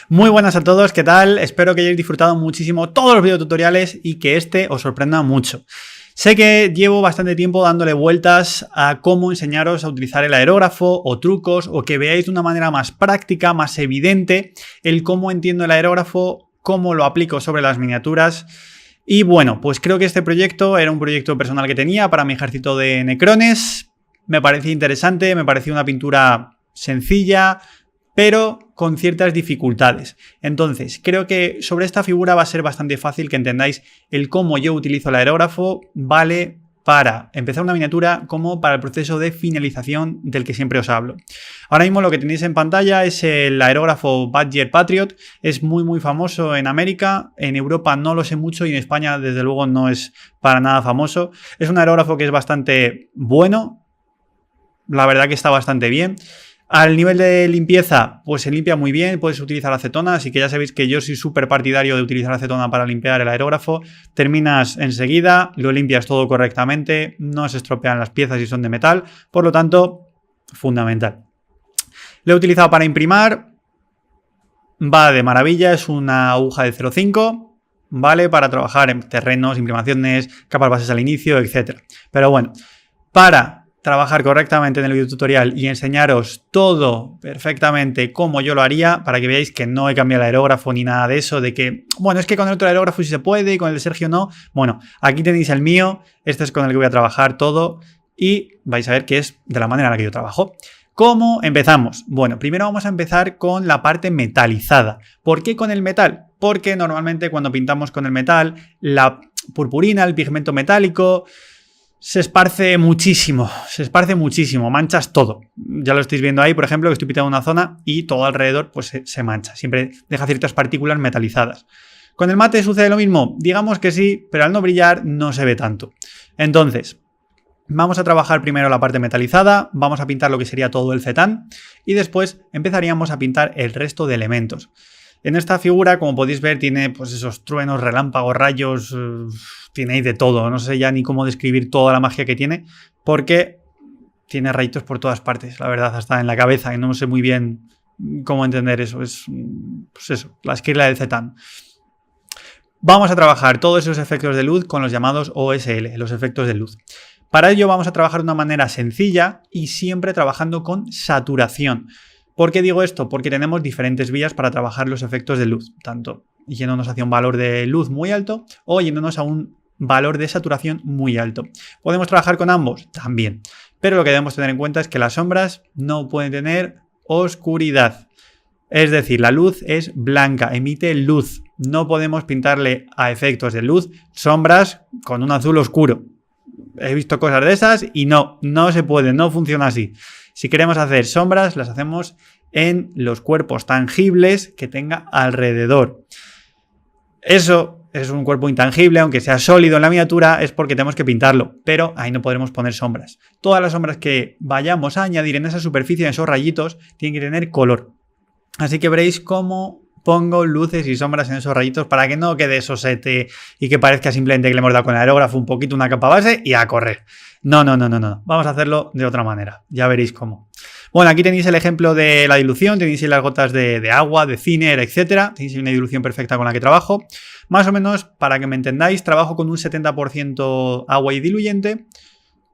Muy buenas a todos, ¿qué tal? Espero que hayáis disfrutado muchísimo todos los videotutoriales y que este os sorprenda mucho. Sé que llevo bastante tiempo dándole vueltas a cómo enseñaros a utilizar el aerógrafo o trucos o que veáis de una manera más práctica, más evidente, el cómo entiendo el aerógrafo, cómo lo aplico sobre las miniaturas. Y bueno, pues creo que este proyecto era un proyecto personal que tenía para mi ejército de necrones. Me parecía interesante, me parecía una pintura sencilla, pero con ciertas dificultades. Entonces, creo que sobre esta figura va a ser bastante fácil que entendáis el cómo yo utilizo el aerógrafo, vale para empezar una miniatura como para el proceso de finalización del que siempre os hablo. Ahora mismo lo que tenéis en pantalla es el aerógrafo Badger Patriot, es muy famoso en América, en Europa no lo sé mucho y en España desde luego no es para nada famoso. Es un aerógrafo que es bastante bueno, la verdad que está bastante bien. Al nivel de limpieza, pues se limpia muy bien, puedes utilizar acetona, así que ya sabéis que yo soy súper partidario de utilizar acetona para limpiar el aerógrafo. Terminas enseguida, lo limpias todo correctamente, no se estropean las piezas si son de metal, por lo tanto, fundamental. Lo he utilizado para imprimar, va de maravilla, es una aguja de 0,5, vale para trabajar en terrenos, imprimaciones, capas bases al inicio, etc. Pero bueno, para trabajar correctamente en el videotutorial y enseñaros todo perfectamente como yo lo haría, para que veáis que no he cambiado el aerógrafo ni nada de eso, de que, bueno, es que con el otro aerógrafo sí se puede y con el de Sergio no. Bueno, aquí tenéis el mío, este es con el que voy a trabajar todo y vais a ver que es de la manera en la que yo trabajo. ¿Cómo empezamos? Bueno, primero vamos a empezar con la parte metalizada. ¿Por qué con el metal? Porque normalmente cuando pintamos con el metal, la purpurina, el pigmento metálico, se esparce muchísimo, manchas todo. Ya lo estáis viendo ahí, por ejemplo, que estoy pintando una zona y todo alrededor pues se mancha. Siempre deja ciertas partículas metalizadas. ¿Con el mate sucede lo mismo? Digamos que sí, pero al no brillar no se ve tanto. Entonces, vamos a trabajar primero la parte metalizada, vamos a pintar lo que sería todo el cetán y después empezaríamos a pintar el resto de elementos. En esta figura, como podéis ver, tiene pues esos truenos, relámpagos, rayos, tiene ahí de todo. No sé ya ni cómo describir toda la magia que tiene, porque tiene rayitos por todas partes, la verdad, hasta en la cabeza, y no sé muy bien cómo entender eso. Es, pues eso, la esquirla del cetán. Vamos a trabajar todos esos efectos de luz con los llamados OSL, los efectos de luz. Para ello vamos a trabajar de una manera sencilla y siempre trabajando con saturación. ¿Por qué digo esto? Porque tenemos diferentes vías para trabajar los efectos de luz, tanto yéndonos hacia un valor de luz muy alto o yéndonos a un valor de saturación muy alto. ¿Podemos trabajar con ambos? También. Pero lo que debemos tener en cuenta es que las sombras no pueden tener oscuridad. Es decir, la luz es blanca, emite luz. No podemos pintarle a efectos de luz sombras con un azul oscuro. He visto cosas de esas y no se puede, no funciona así. Si queremos hacer sombras, las hacemos en los cuerpos tangibles que tenga alrededor. Eso es un cuerpo intangible, aunque sea sólido en la miniatura, es porque tenemos que pintarlo, pero ahí no podremos poner sombras. Todas las sombras que vayamos a añadir en esa superficie, en esos rayitos, tienen que tener color. Así que veréis cómo pongo luces y sombras en esos rayitos para que no quede sosete y que parezca simplemente que le hemos dado con el aerógrafo un poquito una capa base y a correr. No. Vamos a hacerlo de otra manera. Ya veréis cómo. Bueno, aquí tenéis el ejemplo de la dilución. Tenéis las gotas de agua, de thinner, etc. Tenéis una dilución perfecta con la que trabajo. Más o menos, para que me entendáis, trabajo con un 70% agua y diluyente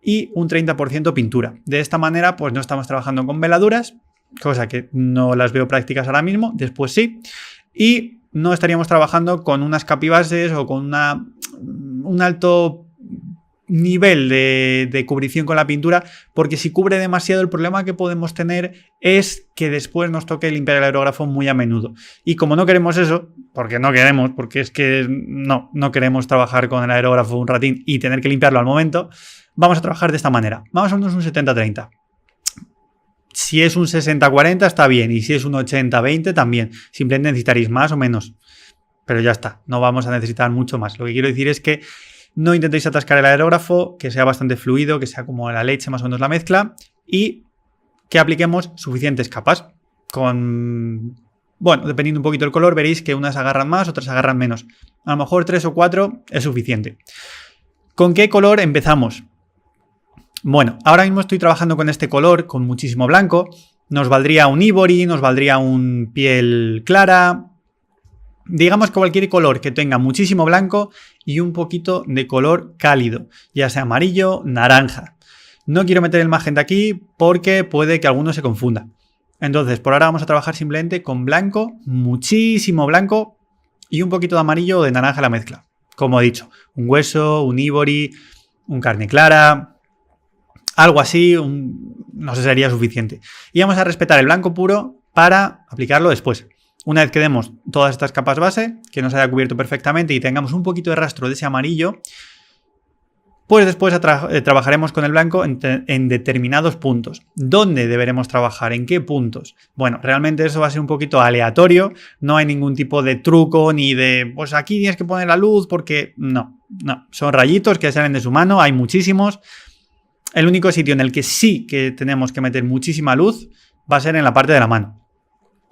y un 30% pintura. De esta manera, pues no estamos trabajando con veladuras, cosa que no las veo prácticas ahora mismo, después sí, y no estaríamos trabajando con unas capibases o con un alto nivel de cubrición con la pintura, porque si cubre demasiado, el problema que podemos tener es que después nos toque limpiar el aerógrafo muy a menudo. Y como no queremos eso, porque es que no queremos trabajar con el aerógrafo un ratín y tener que limpiarlo al momento, vamos a trabajar de esta manera. Vamos a ponernos un 70-30. Si es un 60-40 está bien y si es un 80-20 también. Simplemente necesitaréis más o menos. Pero ya está, no vamos a necesitar mucho más. Lo que quiero decir es que no intentéis atascar el aerógrafo, que sea bastante fluido, que sea como la leche más o menos la mezcla y que apliquemos suficientes capas. Con Bueno, dependiendo un poquito del color, veréis que unas agarran más, otras agarran menos. A lo mejor 3 o 4 es suficiente. ¿Con qué color empezamos? Bueno, ahora mismo estoy trabajando con este color, con muchísimo blanco. Nos valdría un ivory, nos valdría un piel clara. Digamos que cualquier color que tenga muchísimo blanco y un poquito de color cálido, ya sea amarillo, naranja. No quiero meter el magenta aquí porque puede que alguno se confunda. Entonces, por ahora vamos a trabajar simplemente con blanco, muchísimo blanco y un poquito de amarillo o de naranja a la mezcla. Como he dicho, un hueso, un ivory, un carne clara, algo así, no sé, sería suficiente. Y vamos a respetar el blanco puro para aplicarlo después. Una vez que demos todas estas capas base, que nos haya cubierto perfectamente y tengamos un poquito de rastro de ese amarillo, pues después trabajaremos con el blanco en determinados puntos. ¿Dónde deberemos trabajar? ¿En qué puntos? Bueno, realmente eso va a ser un poquito aleatorio. No hay ningún tipo de truco ni de, pues aquí tienes que poner la luz porque no. Son rayitos que salen de su mano, hay muchísimos. El único sitio en el que sí que tenemos que meter muchísima luz va a ser en la parte de la mano,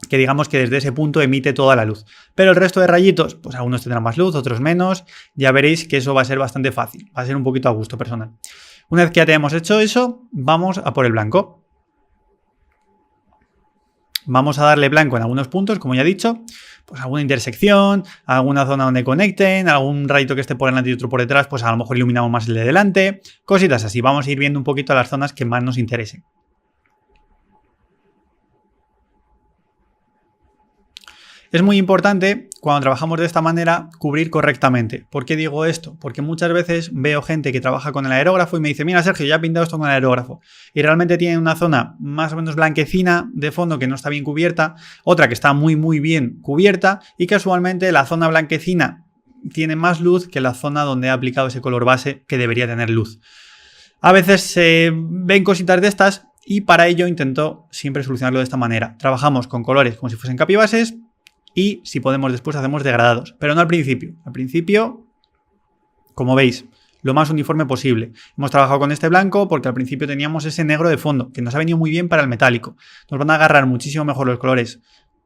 que digamos que desde ese punto emite toda la luz. Pero el resto de rayitos, pues algunos tendrán más luz, otros menos. Ya veréis que eso va a ser bastante fácil. Va a ser un poquito a gusto personal. Una vez que ya tenemos hecho eso, vamos a por el blanco. Vamos a darle blanco en algunos puntos, como ya he dicho. Pues alguna intersección, alguna zona donde conecten, algún rayito que esté por delante y otro por detrás, pues a lo mejor iluminamos más el de delante. Cositas así. Vamos a ir viendo un poquito las zonas que más nos interesen. Es muy importante, cuando trabajamos de esta manera, cubrir correctamente. ¿Por qué digo esto? Porque muchas veces veo gente que trabaja con el aerógrafo y me dice, mira Sergio, ya he pintado esto con el aerógrafo. Y realmente tiene una zona más o menos blanquecina de fondo que no está bien cubierta, otra que está muy bien cubierta y casualmente la zona blanquecina tiene más luz que la zona donde he aplicado ese color base que debería tener luz. A veces se ven cositas de estas y para ello intento siempre solucionarlo de esta manera. Trabajamos con colores como si fuesen capibases. Y si podemos después hacemos degradados, pero no al principio. Al principio, como veis, lo más uniforme posible. Hemos trabajado con este blanco porque al principio teníamos ese negro de fondo, que nos ha venido muy bien para el metálico. Nos van a agarrar muchísimo mejor los colores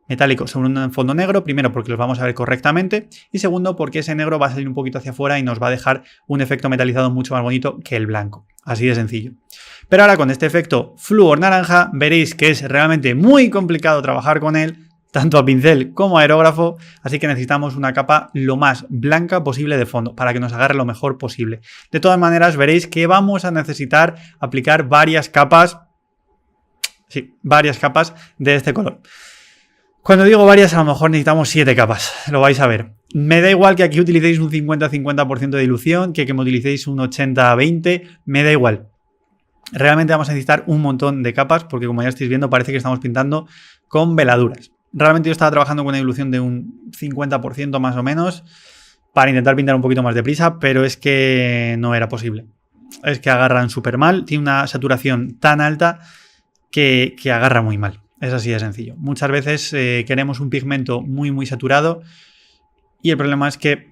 metálicos sobre un fondo negro, primero porque los vamos a ver correctamente y segundo porque ese negro va a salir un poquito hacia afuera y nos va a dejar un efecto metalizado mucho más bonito que el blanco. Así de sencillo. Pero ahora con este efecto flúor naranja veréis que es realmente muy complicado trabajar con él, tanto a pincel como a aerógrafo, así que necesitamos una capa lo más blanca posible de fondo para que nos agarre lo mejor posible. De todas maneras, veréis que vamos a necesitar aplicar varias capas de este color. Cuando digo varias, a lo mejor necesitamos 7 capas, lo vais a ver. Me da igual que aquí utilicéis un 50-50% de dilución, que me utilicéis un 80-20, me da igual. Realmente vamos a necesitar un montón de capas porque como ya estáis viendo parece que estamos pintando con veladuras. Realmente yo estaba trabajando con una dilución de un 50% más o menos para intentar pintar un poquito más deprisa, pero es que no era posible. Es que agarran súper mal, tiene una saturación tan alta que agarra muy mal. Es así de sencillo. Muchas veces queremos un pigmento muy saturado y el problema es que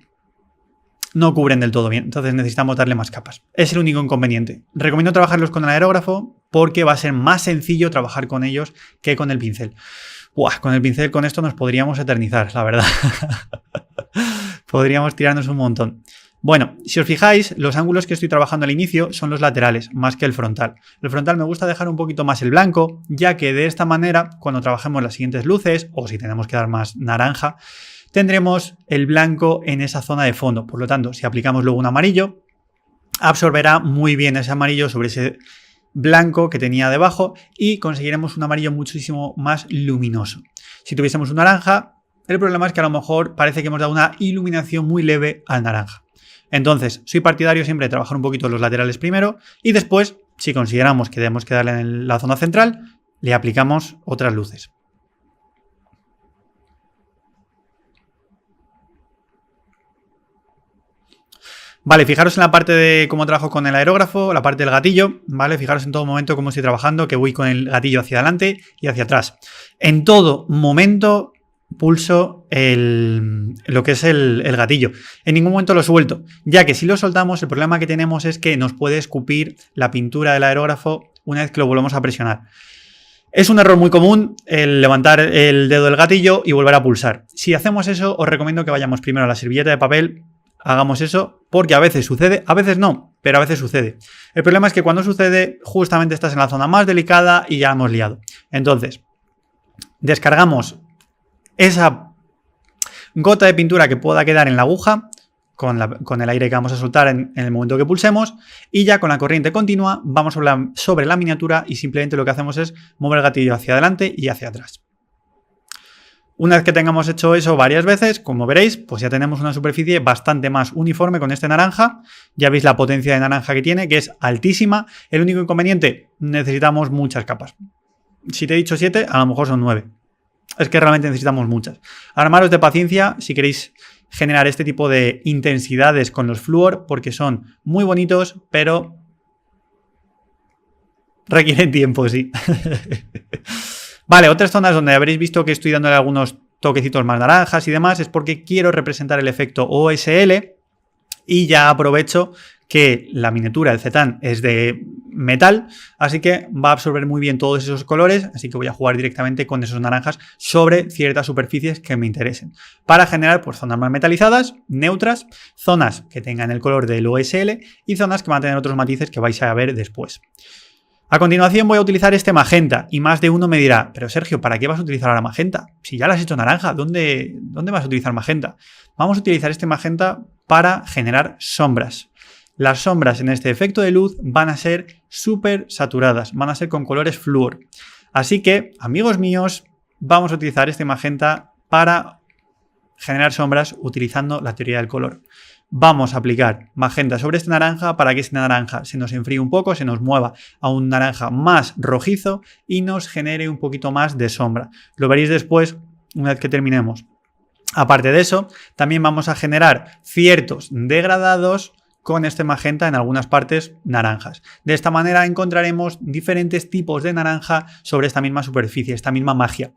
no cubren del todo bien, entonces necesitamos darle más capas. Es el único inconveniente. Recomiendo trabajarlos con el aerógrafo porque va a ser más sencillo trabajar con ellos que con el pincel. Buah, con el pincel con esto nos podríamos eternizar, la verdad. Podríamos tirarnos un montón. Bueno, si os fijáis, los ángulos que estoy trabajando al inicio son los laterales, más que el frontal. El frontal me gusta dejar un poquito más el blanco, ya que de esta manera, cuando trabajemos las siguientes luces, o si tenemos que dar más naranja, tendremos el blanco en esa zona de fondo. Por lo tanto, si aplicamos luego un amarillo, absorberá muy bien ese amarillo sobre ese blanco que tenía debajo y conseguiremos un amarillo muchísimo más luminoso. Si tuviésemos un naranja, el problema es que a lo mejor parece que hemos dado una iluminación muy leve al naranja. Entonces, soy partidario siempre de trabajar un poquito los laterales primero y después, si consideramos que debemos que darle en la zona central, le aplicamos otras luces. Vale, fijaros en la parte de cómo trabajo con el aerógrafo, la parte del gatillo, ¿vale? Fijaros en todo momento cómo estoy trabajando, que voy con el gatillo hacia adelante y hacia atrás. En todo momento pulso lo que es el gatillo. En ningún momento lo suelto, ya que si lo soltamos, el problema que tenemos es que nos puede escupir la pintura del aerógrafo una vez que lo volvemos a presionar. Es un error muy común el levantar el dedo del gatillo y volver a pulsar. Si hacemos eso, os recomiendo que vayamos primero a la servilleta de papel, hagamos eso, porque a veces sucede, a veces no, pero a veces sucede. El problema es que cuando sucede, justamente estás en la zona más delicada y ya la hemos liado. Entonces, descargamos esa gota de pintura que pueda quedar en la aguja, con el aire que vamos a soltar en el momento que pulsemos, y ya con la corriente continua vamos sobre la miniatura y simplemente lo que hacemos es mover el gatillo hacia adelante y hacia atrás. Una vez que tengamos hecho eso varias veces, como veréis, pues ya tenemos una superficie bastante más uniforme con este naranja. Ya veis la potencia de naranja que tiene, que es altísima. El único inconveniente, necesitamos muchas capas. Si te he dicho 7, a lo mejor son 9. Es que realmente necesitamos muchas. Armaros de paciencia si queréis generar este tipo de intensidades con los flúor, porque son muy bonitos, pero requieren tiempo, sí. Vale, otras zonas donde habréis visto que estoy dándole algunos toquecitos más naranjas y demás es porque quiero representar el efecto OSL y ya aprovecho que la miniatura del Cetán es de metal, así que va a absorber muy bien todos esos colores, así que voy a jugar directamente con esos naranjas sobre ciertas superficies que me interesen, para generar pues, zonas más metalizadas, neutras, zonas que tengan el color del OSL y zonas que van a tener otros matices que vais a ver después. A continuación voy a utilizar este magenta y más de uno me dirá, pero Sergio, ¿para qué vas a utilizar ahora magenta? Si ya lo has hecho naranja, ¿dónde vas a utilizar magenta? Vamos a utilizar este magenta para generar sombras. Las sombras en este efecto de luz van a ser súper saturadas, van a ser con colores flúor. Así que, amigos míos, vamos a utilizar este magenta para generar sombras utilizando la teoría del color. Vamos a aplicar magenta sobre este naranja para que este naranja se nos enfríe un poco, se nos mueva a un naranja más rojizo y nos genere un poquito más de sombra. Lo veréis después una vez que terminemos. Aparte de eso, también vamos a generar ciertos degradados con este magenta en algunas partes naranjas. De esta manera encontraremos diferentes tipos de naranja sobre esta misma superficie, esta misma magia.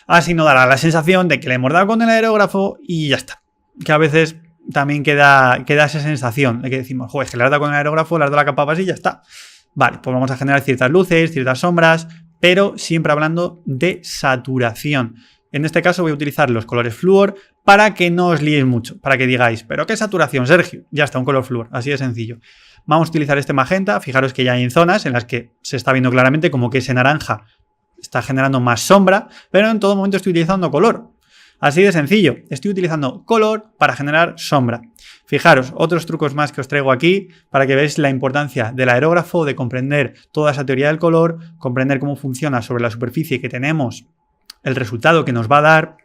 Así nos dará la sensación de que le hemos dado con el aerógrafo y ya está. Que a veces también queda esa sensación de que decimos, joder, es que le has dado con el aerógrafo, le has dado la capa base y ya está. Vale, pues vamos a generar ciertas luces, ciertas sombras, pero siempre hablando de saturación. En este caso voy a utilizar los colores flúor para que no os liéis mucho, para que digáis, ¿pero qué saturación, Sergio? Ya está, un color flúor, así de sencillo. Vamos a utilizar este magenta, fijaros que ya hay zonas en las que se está viendo claramente como que ese naranja está generando más sombra, pero en todo momento estoy utilizando color. Así de sencillo, estoy utilizando color para generar sombra. Fijaros, otros trucos más que os traigo aquí para que veáis la importancia del aerógrafo, de comprender toda esa teoría del color, comprender cómo funciona sobre la superficie que tenemos, el resultado que nos va a dar.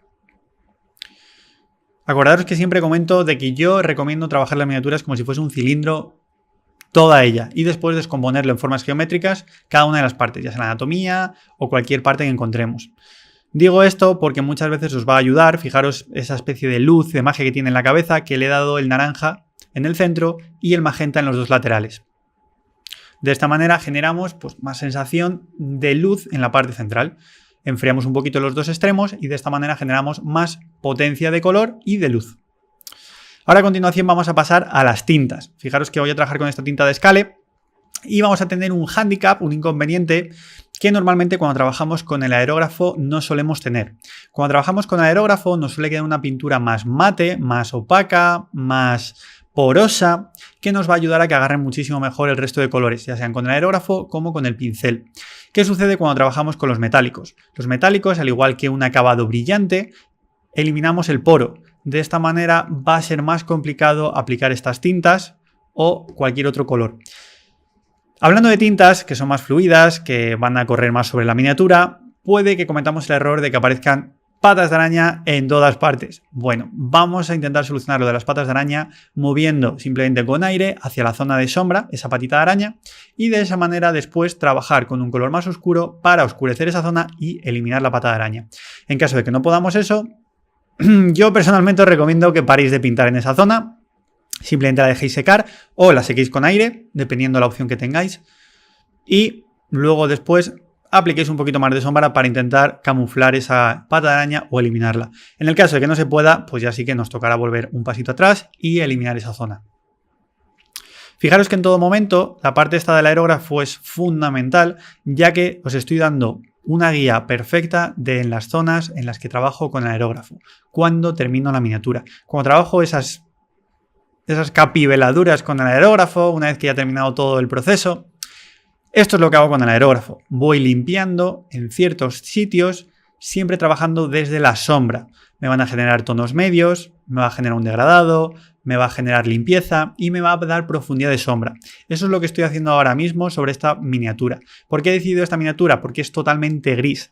Acordaros que siempre comento de que yo recomiendo trabajar las miniaturas como si fuese un cilindro, toda ella, y después descomponerlo en formas geométricas cada una de las partes, ya sea la anatomía o cualquier parte que encontremos. Digo esto porque muchas veces os va a ayudar, fijaros esa especie de luz, de magia que tiene en la cabeza, que le he dado el naranja en el centro y el magenta en los dos laterales. De esta manera generamos pues, más sensación de luz en la parte central. Enfriamos un poquito los dos extremos y de esta manera generamos más potencia de color y de luz. Ahora a continuación vamos a pasar a las tintas. Fijaros que voy a trabajar con esta tinta de Scale y vamos a tener un hándicap, un inconveniente que normalmente cuando trabajamos con el aerógrafo no solemos tener. Cuando trabajamos con aerógrafo nos suele quedar una pintura más mate, más opaca, más porosa, que nos va a ayudar a que agarren muchísimo mejor el resto de colores, ya sean con el aerógrafo como con el pincel. ¿Qué sucede cuando trabajamos con los metálicos? Los metálicos, al igual que un acabado brillante, eliminamos el poro. De esta manera va a ser más complicado aplicar estas tintas o cualquier otro color. Hablando de tintas que son más fluidas, que van a correr más sobre la miniatura, puede que cometamos el error de que aparezcan patas de araña en todas partes. Bueno, vamos a intentar solucionar lo de las patas de araña moviendo simplemente con aire hacia la zona de sombra, esa patita de araña, y de esa manera después trabajar con un color más oscuro para oscurecer esa zona y eliminar la pata de araña. En caso de que no podamos eso, yo personalmente os recomiendo que paréis de pintar en esa zona. Simplemente la dejéis secar o la sequéis con aire, dependiendo de la opción que tengáis. Y luego después apliquéis un poquito más de sombra para intentar camuflar esa pata de araña o eliminarla. En el caso de que no se pueda, pues ya sí que nos tocará volver un pasito atrás y eliminar esa zona. Fijaros que en todo momento la parte esta del aerógrafo es fundamental, ya que os estoy dando una guía perfecta en las zonas en las que trabajo con el aerógrafo, cuando termino la miniatura. Cuando trabajo esas capiveladuras con el aerógrafo, una vez que ya he terminado todo el proceso, esto es lo que hago con el aerógrafo. Voy limpiando en ciertos sitios, siempre trabajando desde la sombra. Me van a generar tonos medios, me va a generar un degradado, me va a generar limpieza y me va a dar profundidad de sombra. Eso es lo que estoy haciendo ahora mismo sobre esta miniatura. ¿Por qué he decidido esta miniatura? Porque es totalmente gris.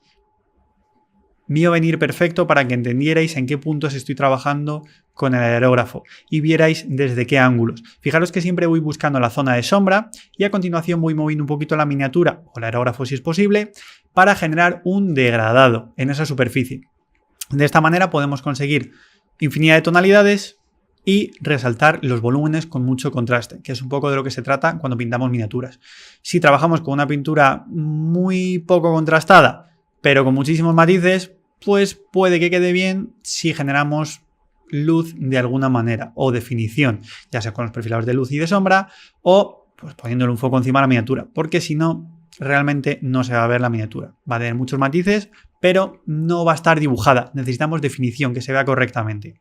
Me iba a venir perfecto para que entendierais en qué puntos estoy trabajando con el aerógrafo y vierais desde qué ángulos. Fijaros que siempre voy buscando la zona de sombra y a continuación voy moviendo un poquito la miniatura o el aerógrafo si es posible para generar un degradado en esa superficie. De esta manera podemos conseguir infinidad de tonalidades y resaltar los volúmenes con mucho contraste, que es un poco de lo que se trata cuando pintamos miniaturas. Si trabajamos con una pintura muy poco contrastada, pero con muchísimos matices, pues puede que quede bien si generamos luz de alguna manera o definición, ya sea con los perfiladores de luz y de sombra o pues poniéndole un foco encima de la miniatura, porque si no, realmente no se va a ver la miniatura. Va a tener muchos matices, pero no va a estar dibujada. Necesitamos definición, que se vea correctamente.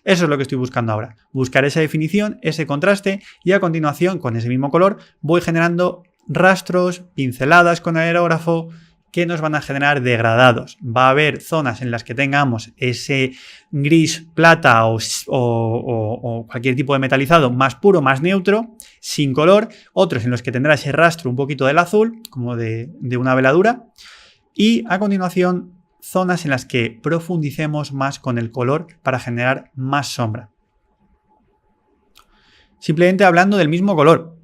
Eso es lo que estoy buscando ahora. Buscar esa definición, ese contraste y a continuación, con ese mismo color, voy generando rastros, pinceladas con el aerógrafo que nos van a generar degradados. Va a haber zonas en las que tengamos ese gris, plata o cualquier tipo de metalizado más puro, más neutro, sin color. Otros en los que tendrá ese rastro un poquito del azul, como de una veladura. Y a continuación, zonas en las que profundicemos más con el color para generar más sombra. Simplemente hablando del mismo color.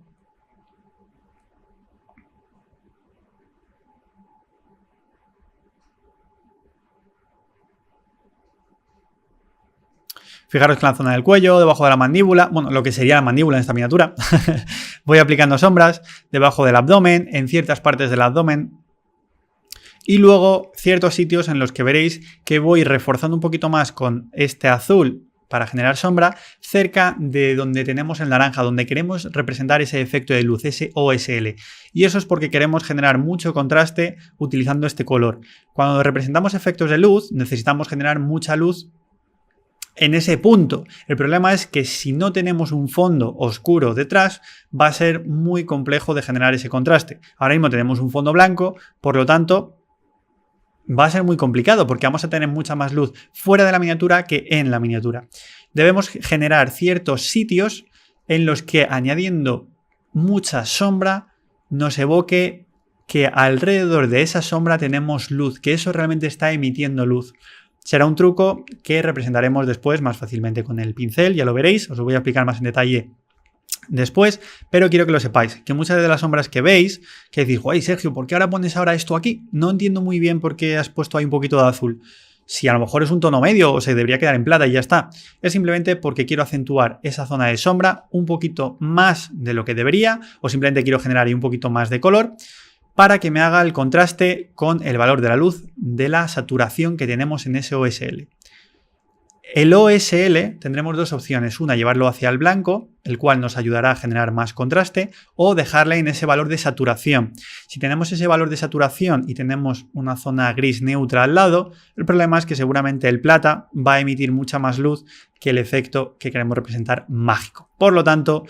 Fijaros que en la zona del cuello, debajo de la mandíbula, bueno, lo que sería la mandíbula en esta miniatura, voy aplicando sombras debajo del abdomen, en ciertas partes del abdomen. Y luego ciertos sitios en los que veréis que voy reforzando un poquito más con este azul para generar sombra cerca de donde tenemos el naranja, donde queremos representar ese efecto de luz, ese OSL. Y eso es porque queremos generar mucho contraste utilizando este color. Cuando representamos efectos de luz, necesitamos generar mucha luz en ese punto. El problema es que si no tenemos un fondo oscuro detrás, va a ser muy complejo de generar ese contraste. Ahora mismo tenemos un fondo blanco, por lo tanto, va a ser muy complicado porque vamos a tener mucha más luz fuera de la miniatura que en la miniatura. Debemos generar ciertos sitios en los que añadiendo mucha sombra nos evoque que alrededor de esa sombra tenemos luz, que eso realmente está emitiendo luz. Será un truco que representaremos después más fácilmente con el pincel, ya lo veréis, os lo voy a explicar más en detalle después, pero quiero que lo sepáis, que muchas de las sombras que veis, que decís, guay, Sergio, ¿por qué ahora pones ahora esto aquí? No entiendo muy bien por qué has puesto ahí un poquito de azul. Si a lo mejor es un tono medio o se debería quedar en plata y ya está. Es simplemente porque quiero acentuar esa zona de sombra un poquito más de lo que debería o simplemente quiero generar ahí un poquito más de color para que me haga el contraste con el valor de la luz de la saturación que tenemos en ese OSL. El OSL tendremos dos opciones, una llevarlo hacia el blanco, el cual nos ayudará a generar más contraste, o dejarle en ese valor de saturación. Si tenemos ese valor de saturación y tenemos una zona gris neutra al lado, el problema es que seguramente el plata va a emitir mucha más luz que el efecto que queremos representar mágico. Por lo tanto,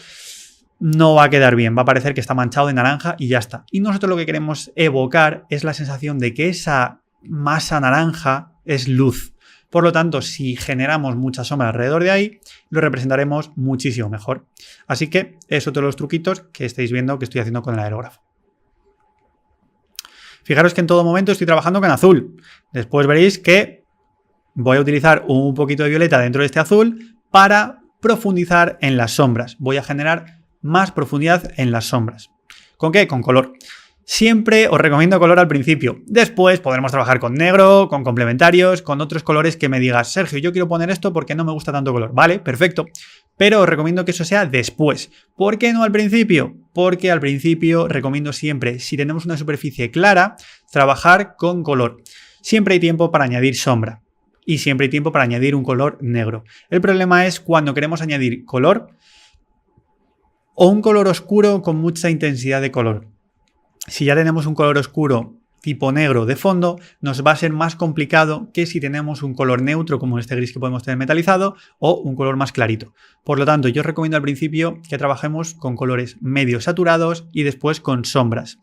no va a quedar bien, va a parecer que está manchado de naranja y ya está. Y nosotros lo que queremos evocar es la sensación de que esa masa naranja es luz. Por lo tanto, si generamos mucha sombra alrededor de ahí, lo representaremos muchísimo mejor. Así que es otro de los truquitos que estáis viendo que estoy haciendo con el aerógrafo. Fijaros que en todo momento estoy trabajando con azul. Después veréis que voy a utilizar un poquito de violeta dentro de este azul para profundizar en las sombras. Voy a generar más profundidad en las sombras. ¿Con qué? Con color. Siempre os recomiendo color al principio. Después podremos trabajar con negro, con complementarios, con otros colores que me digas, Sergio, yo quiero poner esto porque no me gusta tanto color. Vale, perfecto. Pero os recomiendo que eso sea después. ¿Por qué no al principio? Porque al principio recomiendo siempre, si tenemos una superficie clara, trabajar con color. Siempre hay tiempo para añadir sombra. Y siempre hay tiempo para añadir un color negro. El problema es cuando queremos añadir color o un color oscuro con mucha intensidad de color. Si ya tenemos un color oscuro tipo negro de fondo, nos va a ser más complicado que si tenemos un color neutro como este gris que podemos tener metalizado o un color más clarito. Por lo tanto, yo os recomiendo al principio que trabajemos con colores medio saturados y después con sombras.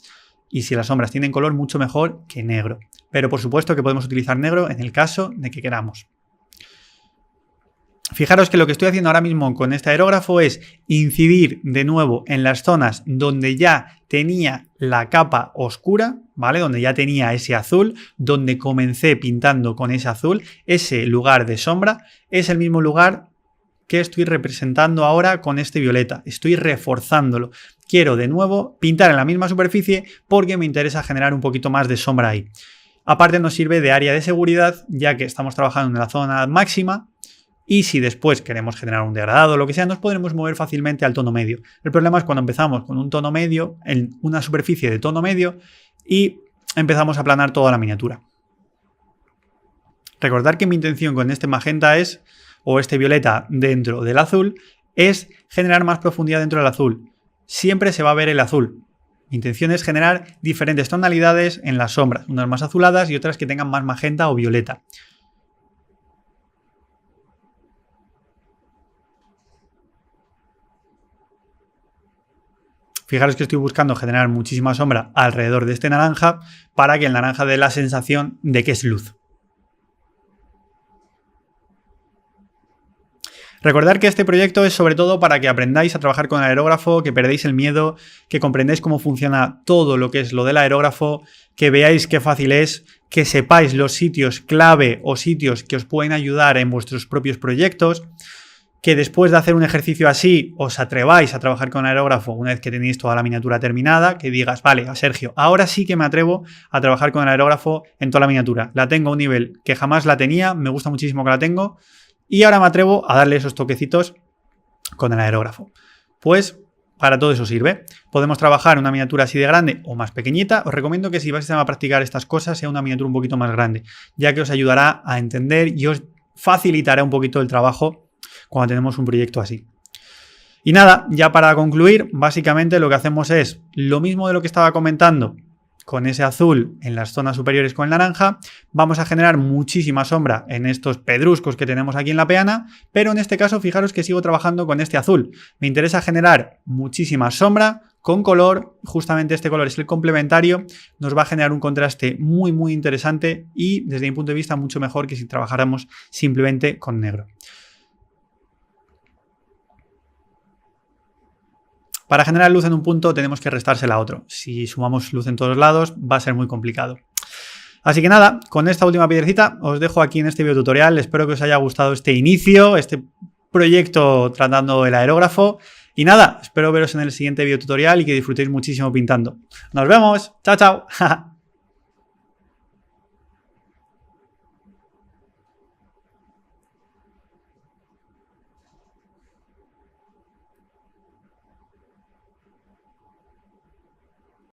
Y si las sombras tienen color, mucho mejor que negro. Pero por supuesto que podemos utilizar negro en el caso de que queramos. Fijaros que lo que estoy haciendo ahora mismo con este aerógrafo es incidir de nuevo en las zonas donde ya tenía la capa oscura, ¿vale? Donde ya tenía ese azul, donde comencé pintando con ese azul, ese lugar de sombra es el mismo lugar que estoy representando ahora con este violeta. Estoy reforzándolo. Quiero de nuevo pintar en la misma superficie porque me interesa generar un poquito más de sombra ahí. Aparte nos sirve de área de seguridad, ya que estamos trabajando en la zona máxima. Y si después queremos generar un degradado o lo que sea, nos podremos mover fácilmente al tono medio. El problema es cuando empezamos con un tono medio, en una superficie de tono medio, y empezamos a aplanar toda la miniatura. Recordad que mi intención con este magenta es, o este violeta dentro del azul, es generar más profundidad dentro del azul. Siempre se va a ver el azul. Mi intención es generar diferentes tonalidades en las sombras, unas más azuladas y otras que tengan más magenta o violeta. Fijaros que estoy buscando generar muchísima sombra alrededor de este naranja para que el naranja dé la sensación de que es luz. Recordad que este proyecto es sobre todo para que aprendáis a trabajar con el aerógrafo, que perdáis el miedo, que comprendáis cómo funciona todo lo que es lo del aerógrafo, que veáis qué fácil es, que sepáis los sitios clave o sitios que os pueden ayudar en vuestros propios proyectos, que después de hacer un ejercicio así os atreváis a trabajar con aerógrafo una vez que tenéis toda la miniatura terminada, que digas, vale, a Sergio, ahora sí que me atrevo a trabajar con el aerógrafo en toda la miniatura. La tengo a un nivel que jamás la tenía, me gusta muchísimo que la tengo y ahora me atrevo a darle esos toquecitos con el aerógrafo. Pues para todo eso sirve. Podemos trabajar una miniatura así de grande o más pequeñita. Os recomiendo que si vais a practicar estas cosas sea una miniatura un poquito más grande, ya que os ayudará a entender y os facilitará un poquito el trabajo cuando tenemos un proyecto así. Y nada, ya para concluir, básicamente lo que hacemos es lo mismo de lo que estaba comentando con ese azul en las zonas superiores con el naranja. Vamos a generar muchísima sombra en estos pedruscos que tenemos aquí en la peana, pero en este caso fijaros que sigo trabajando con este azul. Me interesa generar muchísima sombra con color, justamente este color es el complementario, nos va a generar un contraste muy muy interesante y desde mi punto de vista mucho mejor que si trabajáramos simplemente con negro. Para generar luz en un punto tenemos que restársela a otro. Si sumamos luz en todos lados va a ser muy complicado. Así que nada, con esta última piedrecita os dejo aquí en este video tutorial. Espero que os haya gustado este inicio, este proyecto tratando el aerógrafo. Y nada, espero veros en el siguiente video tutorial y que disfrutéis muchísimo pintando. ¡Nos vemos! ¡Chao, chao!